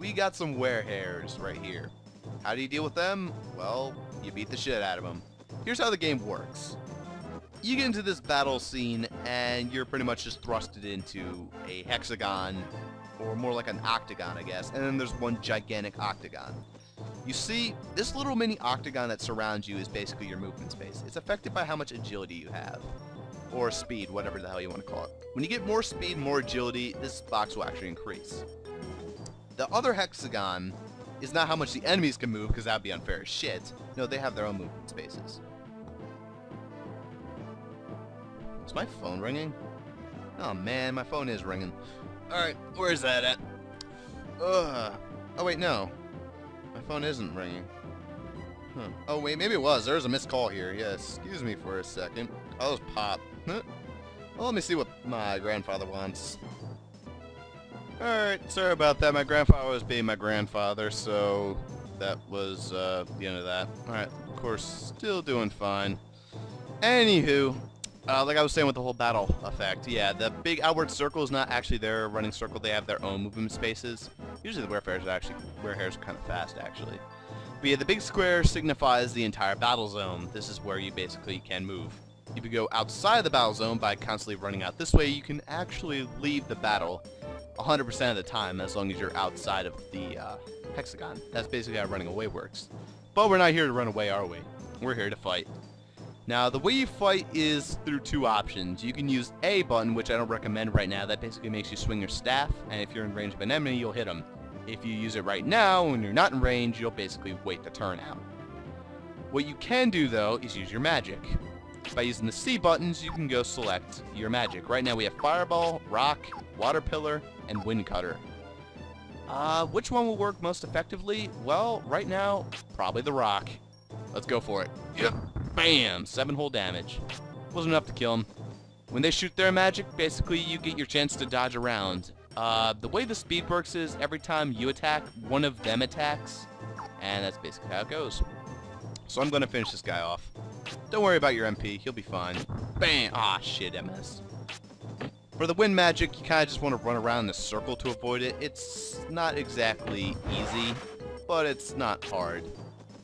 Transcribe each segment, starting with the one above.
we got some werehairs right here. How do you deal with them? Well, you beat the shit out of them. Here's how the game works. You get into this battle scene, and you're pretty much just thrusted into a hexagon, or more like an octagon, I guess, and then there's one gigantic octagon. You see, this little mini octagon that surrounds you is basically your movement space. It's affected by how much agility you have, or speed, whatever the hell you want to call it. When you get more speed, more agility, this box will actually increase. The other hexagon is not how much the enemies can move, because that would be unfair as shit. No, they have their own movement spaces. Is my phone ringing? Oh man, my phone is ringing. Alright, where's that at? Oh wait, no. My phone isn't ringing. Huh. Oh wait, maybe it was. There was a missed call here. Yeah, excuse me for a second. Oh, it was Pop. Well, let me see what my grandfather wants. Alright, sorry about that. My grandfather was being my grandfather, so that was the end of that. Alright, of course, still doing fine. Anywho, like I was saying with the whole battle effect, yeah, the big outward circle is not actually their running circle. They have their own movement spaces. Usually the werehairs are kind of fast, actually. But yeah, the big square signifies the entire battle zone. This is where you basically can move. If you go outside the battle zone by constantly running out this way, you can actually leave the battle 100% of the time as long as you're outside of the hexagon. That's basically how running away works. But we're not here to run away, are we? We're here to fight. Now, the way you fight is through two options. You can use A button, which I don't recommend right now. That basically makes you swing your staff, and if you're in range of an enemy, you'll hit them. If you use it right now, when you're not in range, you'll basically wait the turn out. What you can do, though, is use your magic. By using the C buttons, you can go select your magic. Right now, we have Fireball, Rock, Water Pillar, and Wind Cutter. Which one will work most effectively? Well, right now, probably the Rock. Let's go for it. Yep. Bam! 7-hole damage. Wasn't enough to kill him. When they shoot their magic, basically you get your chance to dodge around. The way the speed works is every time you attack, one of them attacks. And that's basically how it goes. So I'm going to finish this guy off. Don't worry about your MP. He'll be fine. Bam! Ah, shit, I missed. For the wind magic, you kind of just want to run around in a circle to avoid it. It's not exactly easy, but it's not hard.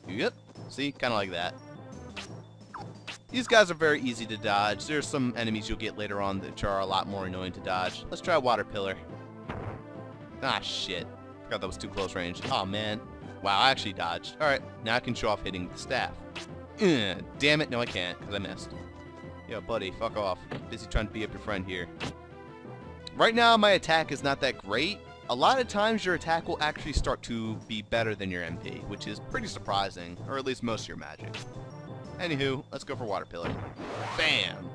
Yep. See? Kind of like that. These guys are very easy to dodge. There's some enemies you'll get later on that are a lot more annoying to dodge. Let's try Water Pillar. Ah, shit. Forgot that was too close range. Oh, man. Wow, I actually dodged. Alright, now I can show off hitting with the staff. Damn it, no I can't, because I missed. Yo, buddy, fuck off. Busy trying to be up your friend here. Right now, my attack is not that great. A lot of times, your attack will actually start to be better than your MP, which is pretty surprising, or at least most of your magic. Anywho, let's go for Water Pillar. Bam!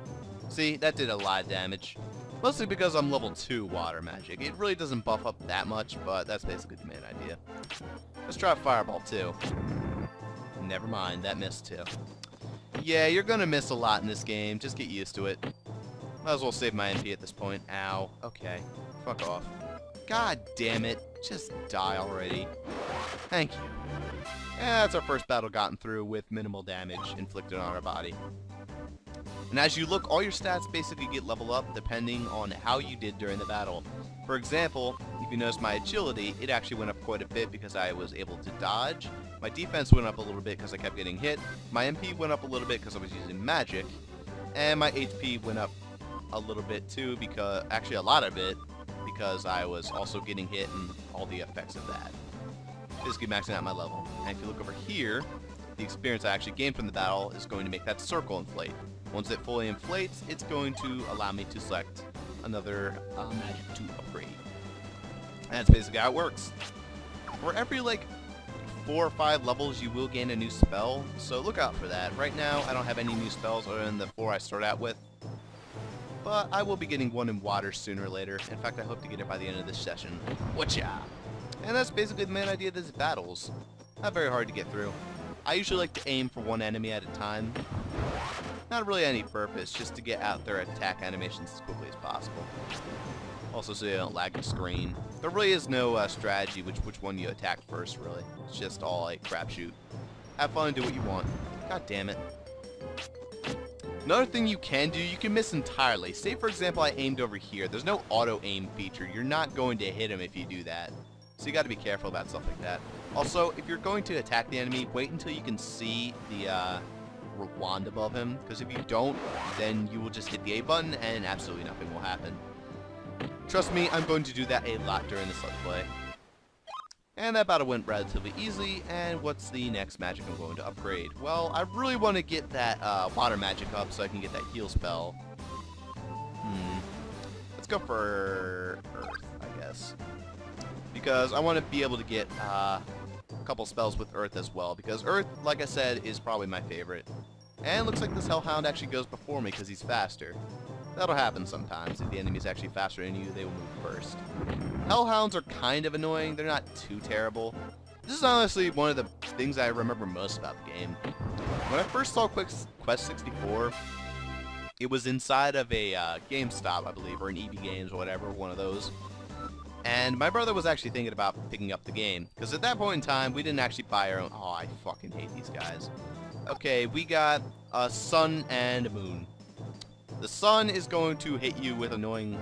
See, that did a lot of damage. Mostly because I'm level 2 water magic. It really doesn't buff up that much, but that's basically the main idea. Let's try Fireball too. Never mind, that missed too. Yeah, you're gonna miss a lot in this game. Just get used to it. Might as well save my MP at this point. Ow. Okay. Fuck off. God damn it. Just die already. Thank you. That's our first battle gotten through with minimal damage inflicted on our body. And as you look, all your stats basically get leveled up depending on how you did during the battle. For example, if you notice my agility, it actually went up quite a bit because I was able to dodge. My defense went up a little bit because I kept getting hit. My MP went up a little bit because I was using magic. And my HP went up a little bit too, because actually a lot of it, because I was also getting hit and all the effects of that. Basically maxing out my level. And if you look over here, the experience I actually gained from the battle is going to make that circle inflate. Once it fully inflates, it's going to allow me to select another magic to upgrade. And that's basically how it works. For every like 4 or 5 levels, you will gain a new spell, so look out for that. Right now, I don't have any new spells other than the 4 I start out with. But I will be getting one in water sooner or later. In fact, I hope to get it by the end of this session. Whatcha? And that's basically the main idea of these battles. Not very hard to get through. I usually like to aim for one enemy at a time. Not really any purpose, just to get out their attack animations as quickly as possible. Also so you don't lag the screen. There really is no strategy which one you attack first, really. It's just all like crapshoot. Have fun and do what you want. God damn it. Another thing you can do, you can miss entirely. Say for example I aimed over here. There's no auto aim feature. You're not going to hit him if you do that. So you got to be careful about stuff like that. Also, if you're going to attack the enemy, wait until you can see the wand above him, because if you don't, then you will just hit the A button and absolutely nothing will happen. Trust me, I'm going to do that a lot during this Let's Play. And that battle went relatively easily, and what's the next magic I'm going to upgrade? Well, I really want to get that water magic up so I can get that heal spell. Let's go for Earth, I guess. Because I want to be able to get a couple spells with Earth as well, because Earth, like I said, is probably my favorite. And looks like this Hellhound actually goes before me because he's faster. That'll happen sometimes. If the enemy's actually faster than you, they will move first. Hellhounds are kind of annoying. They're not too terrible. This is honestly one of the things I remember most about the game. When I first saw Quest 64, it was inside of a GameStop, I believe, or an EB Games or whatever, one of those. And my brother was actually thinking about picking up the game. Because at that point in time, we didn't actually buy our own... Oh, I fucking hate these guys. Okay, we got a sun and a moon. The sun is going to hit you with annoying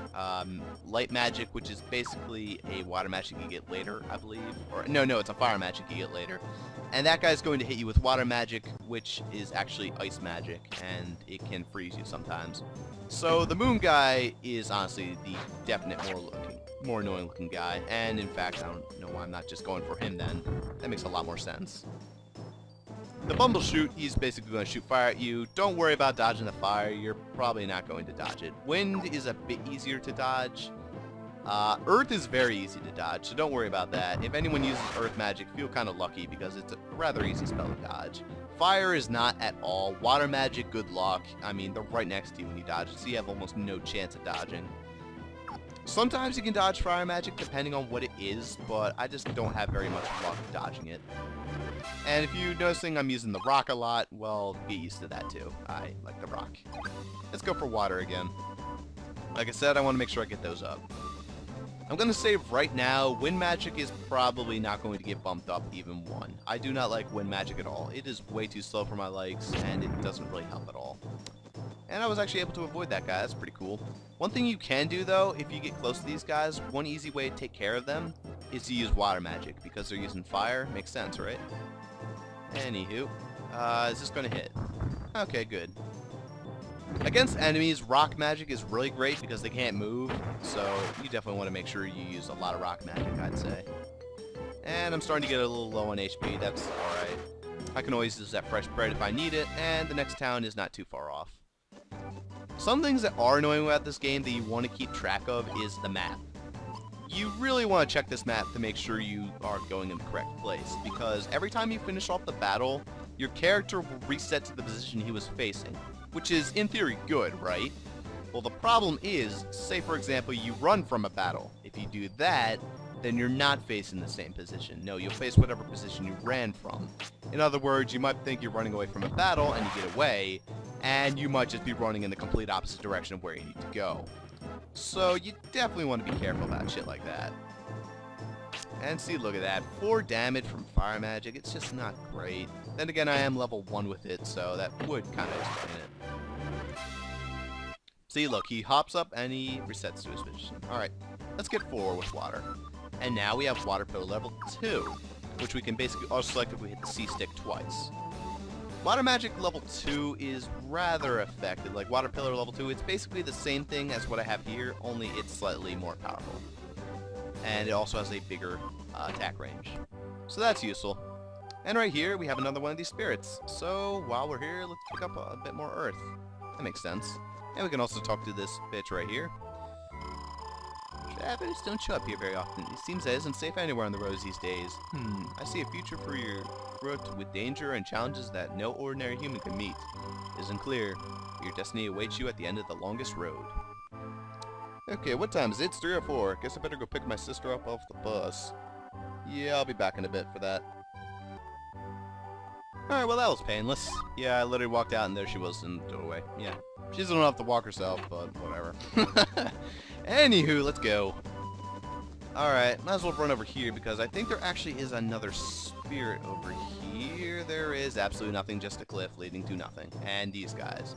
light magic, which is basically a water magic you get later, I believe. Or no, it's a fire magic you get later. And that guy's going to hit you with water magic, which is actually ice magic, and it can freeze you sometimes. So the moon guy is honestly the definite more annoying looking guy. And in fact, I don't know why I'm not just going for him then. That makes a lot more sense. The Bumbleshoot, he's basically going to shoot fire at you. Don't worry about dodging the fire. You're probably not going to dodge it. Wind is a bit easier to dodge. Earth is very easy to dodge, so don't worry about that. If anyone uses Earth magic, feel kind of lucky because it's a rather easy spell to dodge. Fire is not at all. Water magic, good luck. I mean, they're right next to you when you dodge it, so you have almost no chance of dodging. Sometimes you can dodge fire magic depending on what it is, but I just don't have very much luck dodging it. And if you're noticing I'm using the rock a lot, well, get used to that too. I like the rock. Let's go for water again. Like I said, I want to make sure I get those up. I'm going to say right now, wind magic is probably not going to get bumped up even one. I do not like wind magic at all. It is way too slow for my likes, and it doesn't really help at all. And I was actually able to avoid that guy. That's pretty cool. One thing you can do, though, if you get close to these guys, one easy way to take care of them is to use water magic, because they're using fire. Makes sense, right? Anywho, is this going to hit? Okay, good. Against enemies, rock magic is really great because they can't move, so you definitely want to make sure you use a lot of rock magic, I'd say. And I'm starting to get a little low on HP. That's alright. I can always use that fresh bread if I need it, and the next town is not too far off. Some things that are annoying about this game that you want to keep track of is the map. You really want to check this map to make sure you are going in the correct place, because every time you finish off the battle, your character will reset to the position he was facing, which is, in theory, good, right? Well, the problem is, say for example, you run from a battle. If you do that, then you're not facing the same position. No, you'll face whatever position you ran from. In other words, you might think you're running away from a battle and you get away, and you might just be running in the complete opposite direction of where you need to go. So you definitely want to be careful about shit like that. And see, look at that. 4 damage from fire magic. It's just not great. Then again, I am level 1 with it, so that would kind of explain it. See, look, he hops up and he resets to his position. Alright, let's get 4 with water. And now we have water pillar level 2, which we can basically auto-select if we hit the C stick twice. Water magic level 2 is rather effective. Like water pillar level 2, it's basically the same thing as what I have here, only it's slightly more powerful. And it also has a bigger attack range. So that's useful. And right here, we have another one of these spirits. So while we're here, let's pick up a bit more earth. That makes sense. And we can also talk to this bitch right here. Travelers don't show up here very often. It seems that isn't safe anywhere on the roads these days. I see a future for your route with danger and challenges that no ordinary human can meet. It isn't clear. Your destiny awaits you at the end of the longest road. Okay, what time is it? It's 3 or 4. Guess I better go pick my sister up off the bus. Yeah, I'll be back in a bit for that. Alright, well that was painless. Yeah, I literally walked out and there she was in the doorway. Yeah. She doesn't have to walk herself, but whatever. Anywho, let's go. Alright, might as well run over here because I think there actually is another spirit over here. There is absolutely nothing, just a cliff leading to nothing. And these guys.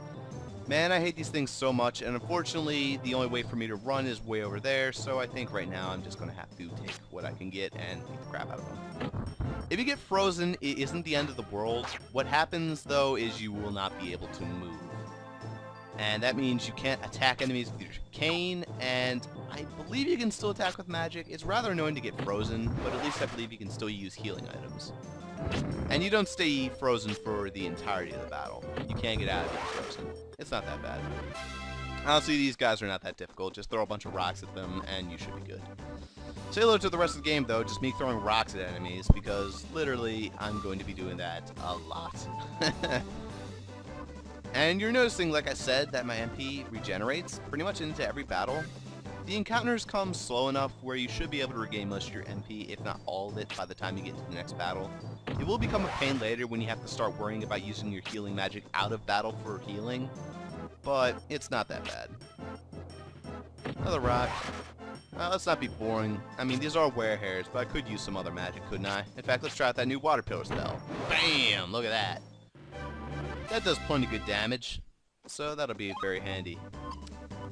Man, I hate these things so much, and unfortunately, the only way for me to run is way over there, so I think right now I'm just going to have to take what I can get and beat the crap out of them. If you get frozen, it isn't the end of the world. What happens, though, is you will not be able to move. And that means you can't attack enemies with your cane, and I believe you can still attack with magic. It's rather annoying to get frozen, but at least I believe you can still use healing items. And you don't stay frozen for the entirety of the battle. You can't get out of being frozen. It's not that bad. Honestly, these guys are not that difficult. Just throw a bunch of rocks at them, and you should be good. Say hello to the rest of the game, though, just me throwing rocks at enemies, because literally, I'm going to be doing that a lot. And you're noticing, like I said, that my MP regenerates pretty much into every battle. The encounters come slow enough where you should be able to regain most of your MP, if not all of it, by the time you get to the next battle. It will become a pain later when you have to start worrying about using your healing magic out of battle for healing, but it's not that bad. Another rock. Let's not be boring. I mean, these are were hairs, but I could use some other magic, couldn't I? In fact, let's try out that new water pillar spell. Bam! Look at that. That does plenty good damage, so that'll be very handy.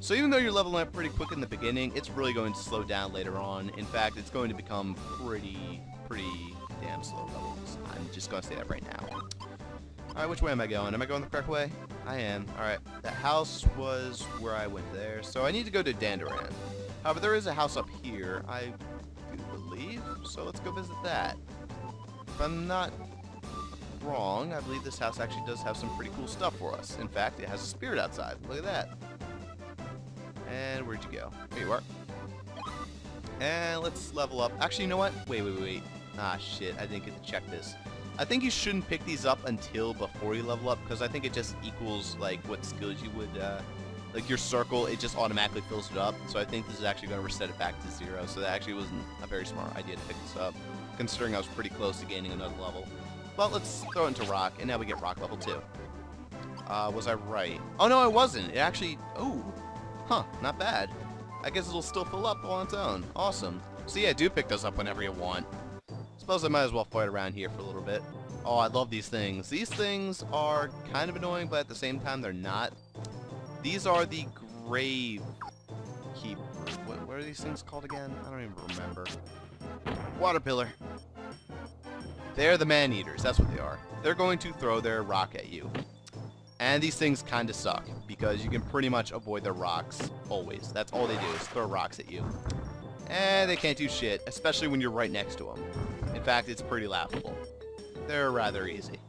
So even though you're leveling up pretty quick in the beginning, it's really going to slow down later on. In fact, it's going to become pretty damn slow levels. I'm just going to say that right now. Alright, which way am I going? Am I going the correct way? I am. Alright, the house was where I went there, so I need to go to Dandaran. However, there is a house up here, I do believe, so let's go visit that. If I'm not wrong, I believe this house actually does have some pretty cool stuff for us. In fact, it has a spirit outside. Look at that. And where'd you go? Here you are. And let's level up. Actually, you know what? Wait. Ah, shit. I didn't get to check this. I think you shouldn't pick these up until before you level up, because I think it just equals, like, what skills you would, like your circle, it just automatically fills it up. So I think this is actually going to reset it back to 0. So that actually wasn't a very smart idea to pick this up, considering I was pretty close to gaining another level. But let's throw it into rock, and now we get rock level 2. Was I right? Oh, no, I wasn't. It actually... Ooh. Huh. Not bad. I guess it'll still fill up on its own. Awesome. So yeah, do pick those up whenever you want. Suppose I might as well fight around here for a little bit. Oh, I love these things. These things are kind of annoying, but at the same time, they're not. These are the grave keepers. What are these things called again? I don't even remember. Water pillar. They're the man-eaters. That's what they are. They're going to throw their rock at you. And these things kind of suck, because you can pretty much avoid their rocks always. That's all they do, is throw rocks at you. And they can't do shit, especially when you're right next to them. In fact, it's pretty laughable. They're rather easy.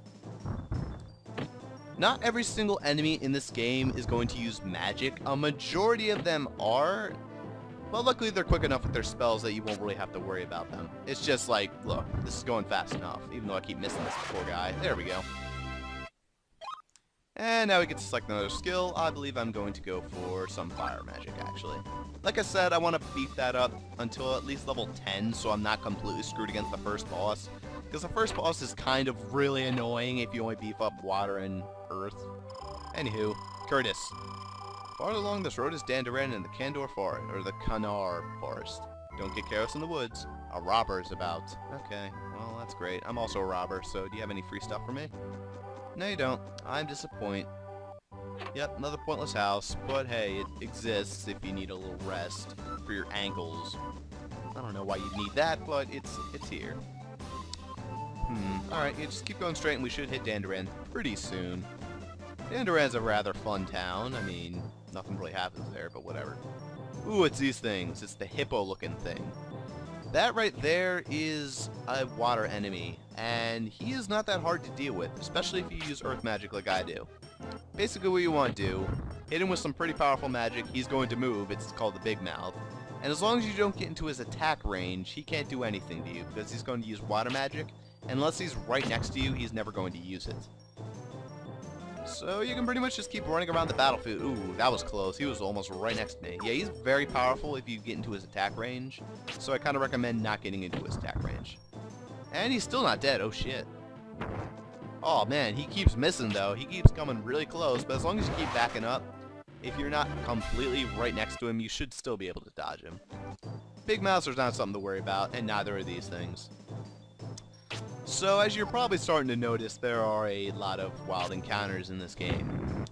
Not every single enemy in this game is going to use magic. A majority of them are, but luckily they're quick enough with their spells that you won't really have to worry about them. It's just like, look, this is going fast enough, even though I keep missing this poor guy. There we go. And now we get to select another skill. I believe I'm going to go for some fire magic, actually. Like I said, I want to beat that up until at least level 10, so I'm not completely screwed against the first boss. Because the first boss is kind of really annoying if you only beef up water and earth. Anywho, Curtis. Farther along this road is Dandaran and the Kandor Forest, or the Kanar Forest. Don't get careless in the woods. A robber is about. Okay, well, that's great. I'm also a robber, so do you have any free stuff for me? No, you don't. I'm disappointed. Yep, another pointless house, but hey, it exists if you need a little rest for your ankles. I don't know why you'd need that, but it's here. Alright, yeah, just keep going straight and we should hit Dandaran pretty soon. Dandaran's a rather fun town. I mean, nothing really happens there, but whatever. Ooh, it's these things. It's the hippo-looking thing. That right there is a water enemy, and he is not that hard to deal with, especially if you use earth magic like I do. Basically what you want to do, hit him with some pretty powerful magic, he's going to move, it's called the Big Mouth. And as long as you don't get into his attack range, he can't do anything to you, because he's going to use water magic, and unless he's right next to you, he's never going to use it. So you can pretty much just keep running around the battlefield. Ooh, that was close. He was almost right next to me. Yeah, he's very powerful if you get into his attack range. So I kind of recommend not getting into his attack range. And he's still not dead. Oh, shit. Oh, man. He keeps missing, though. He keeps coming really close. But as long as you keep backing up, if you're not completely right next to him, you should still be able to dodge him. Big Mouths are not something to worry about, and neither are these things. So, as you're probably starting to notice, there are a lot of wild encounters in this game.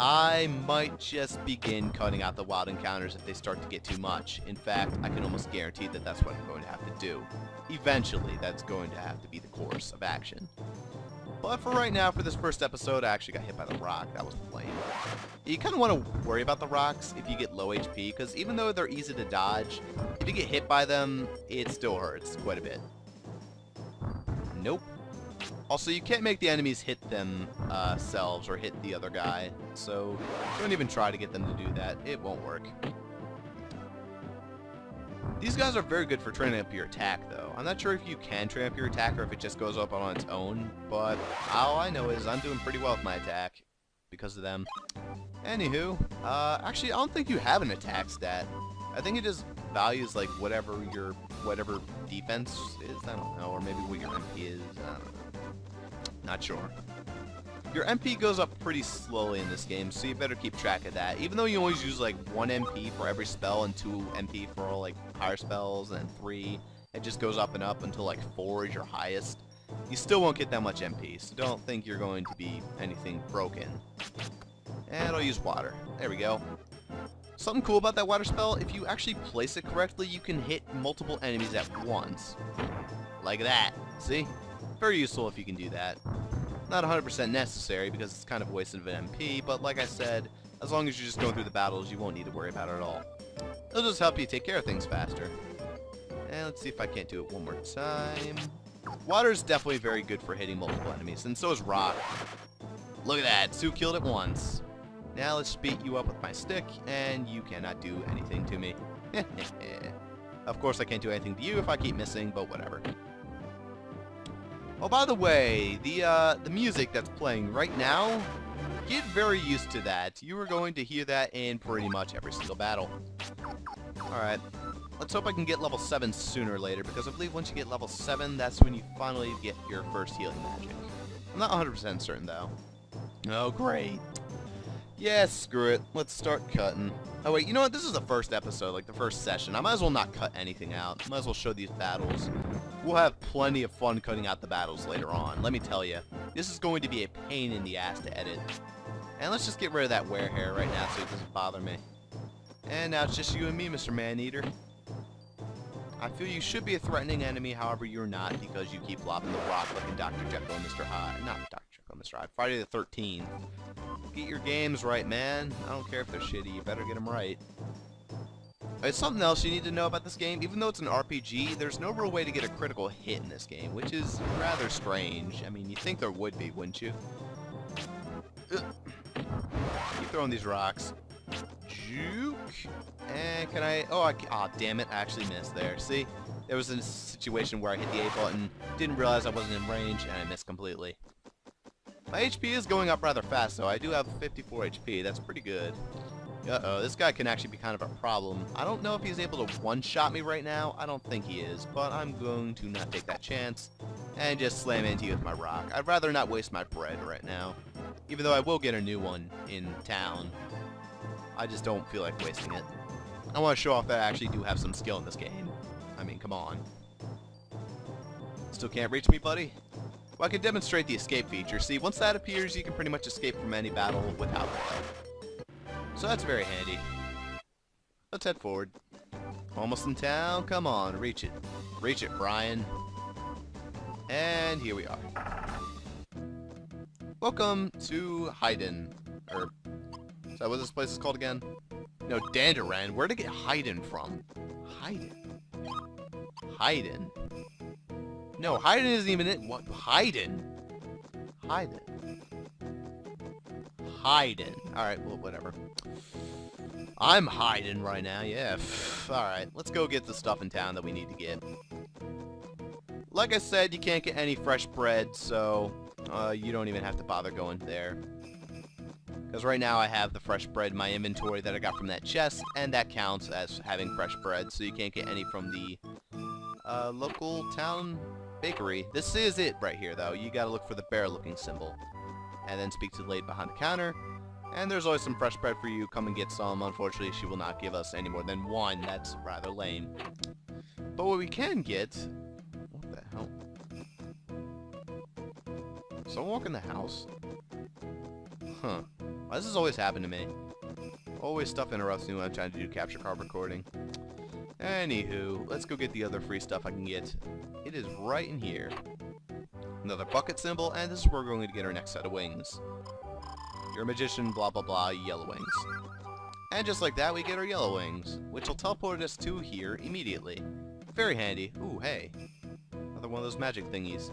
I might just begin cutting out the wild encounters if they start to get too much. In fact, I can almost guarantee that that's what I'm going to have to do. Eventually, that's going to have to be the course of action. But for right now, for this first episode, I actually got hit by the rock. That was lame. You kind of want to worry about the rocks if you get low HP, because even though they're easy to dodge, if you get hit by them, it still hurts quite a bit. Nope. Also, you can't make the enemies hit themselves or hit the other guy, so don't even try to get them to do that. It won't work. These guys are very good for training up your attack, though. I'm not sure if you can train up your attack or if it just goes up on its own, but all I know is I'm doing pretty well with my attack because of them. Anywho, actually, I don't think you have an attack stat. I think it just values, like, whatever defense is, I don't know, or maybe what your MP is, I don't know. Not sure. Your MP goes up pretty slowly in this game, so you better keep track of that. Even though you always use like 1 MP for every spell and 2 MP for all like higher spells, and 3, it just goes up and up until like 4 is your highest. You still won't get that much MP, so don't think you're going to be anything broken. And I'll use water. There we go. Something cool about that water spell, if you actually place it correctly, you can hit multiple enemies at once. Like that. See? Very useful if you can do that. Not 100% necessary because it's kind of a waste of an MP, but like I said, as long as you're just going through the battles, you won't need to worry about it at all. It'll just help you take care of things faster. And let's see if I can't do it one more time. Water is definitely very good for hitting multiple enemies, and so is rock. Look at that, 2 killed at once. Now let's beat you up with my stick, and you cannot do anything to me. Of course I can't do anything to you if I keep missing, but whatever. Oh, by the way, the music that's playing right now, get very used to that. You are going to hear that in pretty much every single battle. Alright, let's hope I can get level 7 sooner or later, because I believe once you get level 7, that's when you finally get your first healing magic. I'm not 100% certain, though. Oh, great. Yeah, screw it. Let's start cutting. Oh, wait, you know what? This is the first episode, like the first session. I might as well not cut anything out. Might as well show these battles. We'll have plenty of fun cutting out the battles later on. Let me tell you, this is going to be a pain in the ass to edit. And let's just get rid of that wear hair right now so it doesn't bother me. And now it's just you and me, Mr. Man-Eater. I feel you should be a threatening enemy, however you're not, because you keep lobbing the rock like in Dr. Jekyll and Mr. Hyde. Not Dr. Jekyll and Mr. Hyde. Friday the 13th. Get your games right, man. I don't care if they're shitty. You better get them right. It's something else you need to know about this game. Even though it's an RPG, there's no real way to get a critical hit in this game, which is rather strange. I mean, you'd think there would be, wouldn't you? Ugh. Keep throwing these rocks. Juke. And can I... Oh, damn it. I actually missed there. See? There was a situation where I hit the A button, didn't realize I wasn't in range, and I missed completely. My HP is going up rather fast, though. I do have 54 HP. That's pretty good. Uh-oh, this guy can actually be kind of a problem. I don't know if he's able to one-shot me right now. I don't think he is, but I'm going to not take that chance and just slam into you with my rock. I'd rather not waste my bread right now, even though I will get a new one in town. I just don't feel like wasting it. I want to show off that I actually do have some skill in this game. I mean, come on. Still can't reach me, buddy? Well, I can demonstrate the escape feature. See, once that appears, you can pretty much escape from any battle without fail. So that's very handy. Let's head forward. Almost in town. Come on, reach it. Reach it, Brian. And here we are. Welcome to Hayden. Or, is that what this place is called again? No, Dandaran. Where'd I get Hayden from? Hayden. Hayden. No, Hayden isn't even it. What? Hayden. Hayden. Hayden. Alright, well, whatever. I'm hiding right now, yeah. Alright, let's go get the stuff in town that we need to get. Like I said, you can't get any fresh bread, so you don't even have to bother going there. Because right now I have the fresh bread in my inventory that I got from that chest, and that counts as having fresh bread, so you can't get any from the local town bakery. This is it right here, though. You gotta look for the bear-looking symbol. And then speak to the lady behind the counter. And there's always some fresh bread for you. Come and get some. Unfortunately, she will not give us any more than one. That's rather lame. But what we can get... What the hell? Someone walk in the house? Huh. Why does this always happen to me? Always stuff interrupts me when I'm trying to do capture card recording. Anywho, let's go get the other free stuff I can get. It is right in here. Another bucket symbol, and this is where we're going to get our next set of wings. You're a magician, blah blah blah, yellow wings. And just like that, we get our yellow wings, which will teleport us to here immediately. Very handy. Ooh, hey. Another one of those magic thingies.